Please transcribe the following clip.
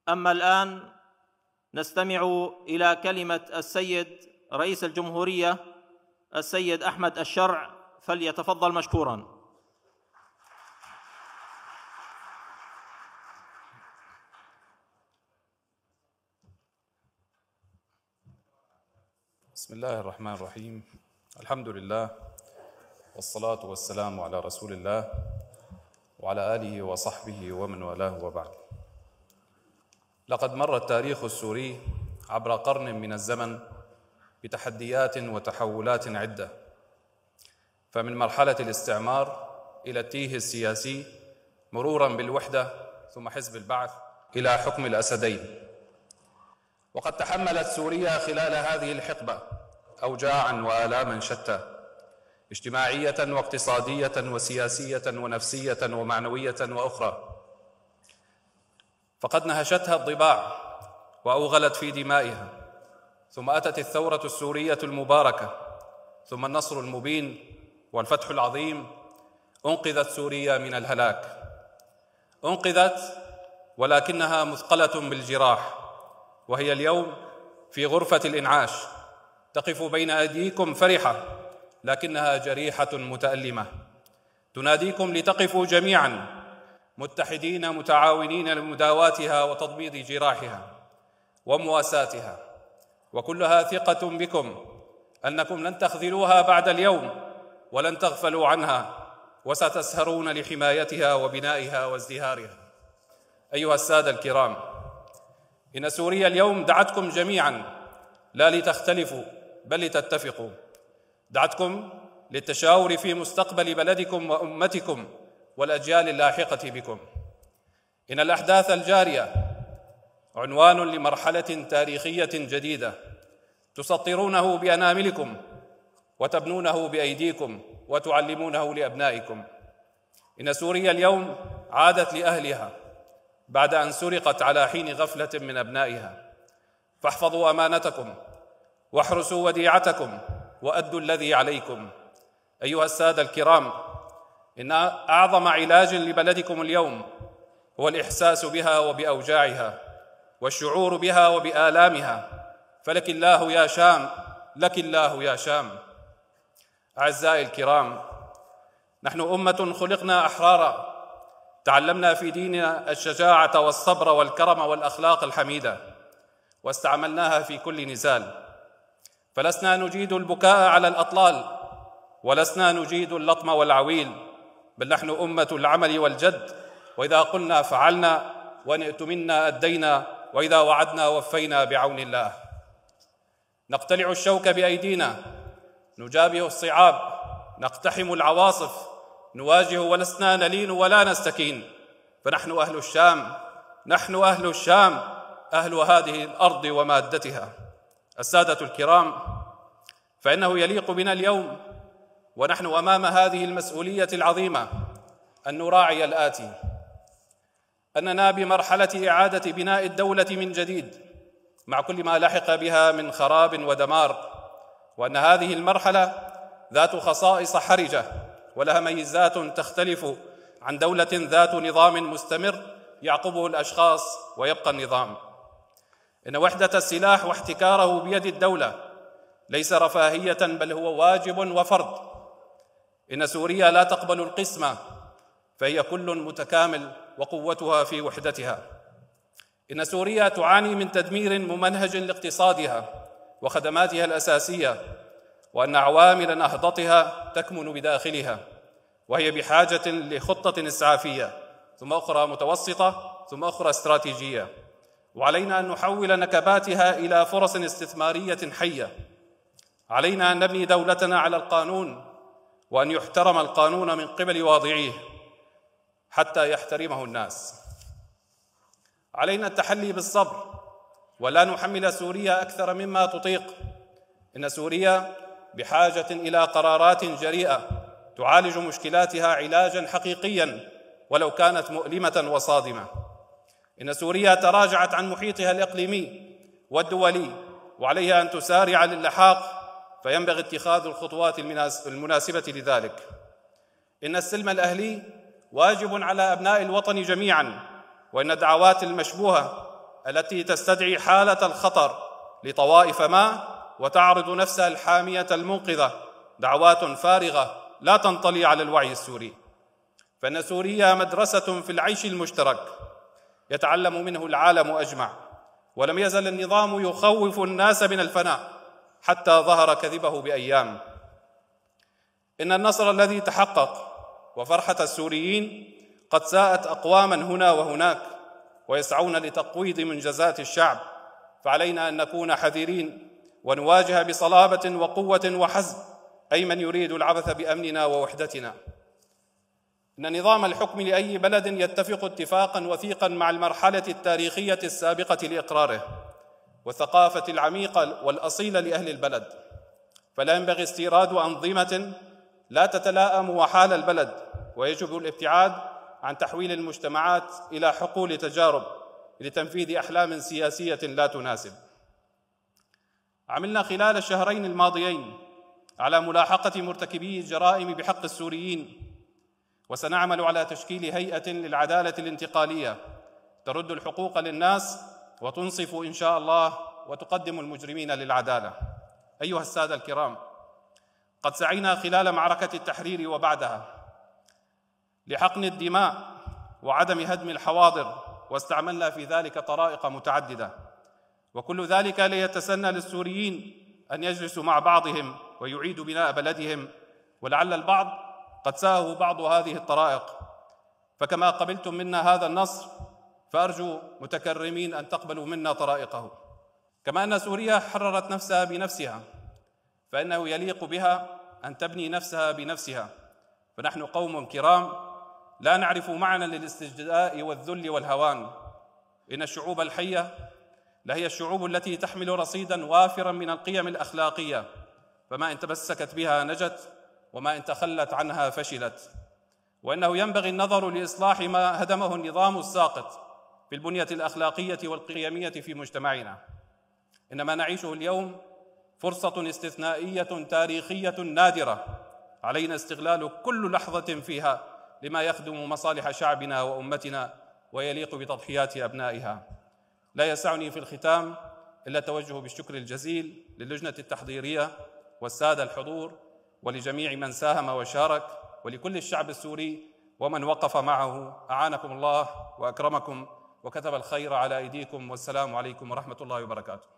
أما الآن نستمع إلى كلمة السيد رئيس الجمهورية السيد أحمد الشرع، فليتفضل مشكورا. بسم الله الرحمن الرحيم. الحمد لله والصلاة والسلام على رسول الله وعلى آله وصحبه ومن والاه، وبعد. لقد مر التاريخ السوري عبر قرن من الزمن بتحديات وتحولات عدة، فمن مرحلة الاستعمار إلى التيه السياسي، مرورا بالوحدة ثم حزب البعث إلى حكم الأسدين. وقد تحملت سوريا خلال هذه الحقبة أوجاعاً وآلاماً شتى، اجتماعية واقتصادية وسياسية ونفسية ومعنوية وأخرى، فقد نهشتها الضباع وأوغلت في دمائها، ثم أتت الثورة السورية المباركة، ثم النصر المبين والفتح العظيم. أنقذت سوريا من الهلاك، أنقذت ولكنها مثقلة بالجراح، وهي اليوم في غرفة الإنعاش، تقف بين أيديكم فرحة لكنها جريحة متألمة، تناديكم لتقفوا جميعاً متحدين متعاونين لمداواتها وتضميد جراحها ومواساتها، وكلها ثقة بكم أنكم لن تخذلوها بعد اليوم ولن تغفلوا عنها، وستسهرون لحمايتها وبنائها وازدهارها. أيها السادة الكرام، إن سوريا اليوم دعتكم جميعاً لا لتختلفوا بل لتتفقوا، دعتكم للتشاور في مستقبل بلدكم وأمتكم والأجيال اللاحقة بكم. إن الأحداث الجارية عنوان لمرحلة تاريخية جديدة تسطرونه بأناملكم وتبنونه بأيديكم وتعلمونه لأبنائكم. إن سوريا اليوم عادت لأهلها بعد أن سرقت على حين غفلة من أبنائها، فاحفظوا أمانتكم واحرسوا وديعتكم وأدوا الذي عليكم. أيها السادة الكرام، إن أعظم علاج لبلدكم اليوم هو الإحساس بها وبأوجاعها والشعور بها وبآلامها، فلك الله يا شام، لك الله يا شام. أعزائي الكرام، نحن أمة خلقنا أحرارا، تعلمنا في ديننا الشجاعة والصبر والكرم والأخلاق الحميدة، واستعملناها في كل نزال، فلسنا نجيد البكاء على الأطلال، ولسنا نجيد اللطم والعويل، بل نحن أمة العمل والجد، وإذا قلنا فعلنا، وإن ائتمنا أدينا، وإذا وعدنا وفينا بعون الله. نقتلع الشوك بأيدينا، نجابه الصعاب، نقتحم العواصف، نواجه ولسنا نلين ولا نستكين، فنحن أهل الشام، نحن أهل الشام، أهل هذه الأرض ومادتها. السادة الكرام، فإنه يليق بنا اليوم ونحن أمام هذه المسؤولية العظيمة أن نراعي الآتي: أننا بمرحلة إعادة بناء الدولة من جديد مع كل ما لحق بها من خراب ودمار، وأن هذه المرحلة ذات خصائص حرجة ولها ميزات تختلف عن دولة ذات نظام مستمر يعقبه الأشخاص ويبقى النظام. إن وحدة السلاح واحتكاره بيد الدولة ليس رفاهية بل هو واجب وفرض. إن سوريا لا تقبل القسمة، فهي كل متكامل وقوتها في وحدتها. إن سوريا تعاني من تدمير ممنهج لاقتصادها وخدماتها الأساسية، وأن عوامل نهضتها تكمن بداخلها، وهي بحاجة لخطة إسعافية، ثم أخرى متوسطة، ثم أخرى استراتيجية، وعلينا أن نحول نكباتها إلى فرص استثمارية حية. علينا أن نبني دولتنا على القانون، وأن يحترم القانون من قبل واضعيه حتى يحترمه الناس. علينا التحلي بالصبر ولا نحمل سوريا أكثر مما تطيق. إن سوريا بحاجة إلى قرارات جريئة تعالج مشكلاتها علاجاً حقيقياً ولو كانت مؤلمة وصادمة. إن سوريا تراجعت عن محيطها الإقليمي والدولي، وعليها أن تسارع للحاق، فينبغي اتخاذ الخطوات المناسبة لذلك. إن السلم الأهلي واجب على أبناء الوطن جميعاً، وإن الدعوات المشبوهة التي تستدعي حالة الخطر لطوائف ما وتعرض نفسها الحامية المنقذة دعوات فارغة لا تنطلي على الوعي السوري، فإن سوريا مدرسة في العيش المشترك يتعلم منه العالم أجمع، ولم يزل النظام يخوف الناس من الفناء حتى ظهر كذبه بأيام. إن النصر الذي تحقق وفرحة السوريين قد ساءت أقواما هنا وهناك ويسعون لتقويض منجزات الشعب، فعلينا أن نكون حذرين ونواجه بصلابة وقوة وحزم أي من يريد العبث بأمننا ووحدتنا. إن نظام الحكم لأي بلد يتفق اتفاقاً وثيقاً مع المرحلة التاريخية السابقة لإقراره والثقافة العميقة والأصيلة لأهل البلد، فلا ينبغي استيراد أنظمة لا تتلائم وحال البلد، ويجب الابتعاد عن تحويل المجتمعات إلى حقول تجارب لتنفيذ أحلام سياسية لا تناسب. عملنا خلال الشهرين الماضيين على ملاحقة مرتكبي الجرائم بحق السوريين، وسنعمل على تشكيل هيئة للعدالة الانتقالية ترد الحقوق للناس وتنصف إن شاء الله وتقدم المجرمين للعدالة. أيها السادة الكرام، قد سعينا خلال معركة التحرير وبعدها لحقن الدماء وعدم هدم الحواضر، واستعملنا في ذلك طرائق متعددة، وكل ذلك ليتسنى للسوريين أن يجلسوا مع بعضهم ويعيدوا بناء بلدهم، ولعل البعض قد ساهوا بعض هذه الطرائق، فكما قبلتم منا هذا النصر فأرجو متكرمين أن تقبلوا منا طرائقه. كما أن سوريا حررت نفسها بنفسها فإنه يليق بها أن تبني نفسها بنفسها، فنحن قوم كرام لا نعرف معنى للاستجداء والذل والهوان. إن الشعوب الحية لهي الشعوب التي تحمل رصيداً وافراً من القيم الأخلاقية، فما إن تمسكت بها نجت وما إن تخلت عنها فشلت. وإنه ينبغي النظر لإصلاح ما هدمه النظام الساقط في البنية الأخلاقية والقيمية في مجتمعنا. إن ما نعيشه اليوم فرصة استثنائية تاريخية نادرة، علينا استغلال كل لحظة فيها لما يخدم مصالح شعبنا وأمتنا ويليق بتضحيات أبنائها. لا يسعني في الختام إلا التوجه بالشكر الجزيل للجنة التحضيرية والسادة الحضور ولجميع من ساهم وشارك ولكل الشعب السوري ومن وقف معه. أعانكم الله وأكرمكم وكتب الخير على أيديكم، والسلام عليكم ورحمة الله وبركاته.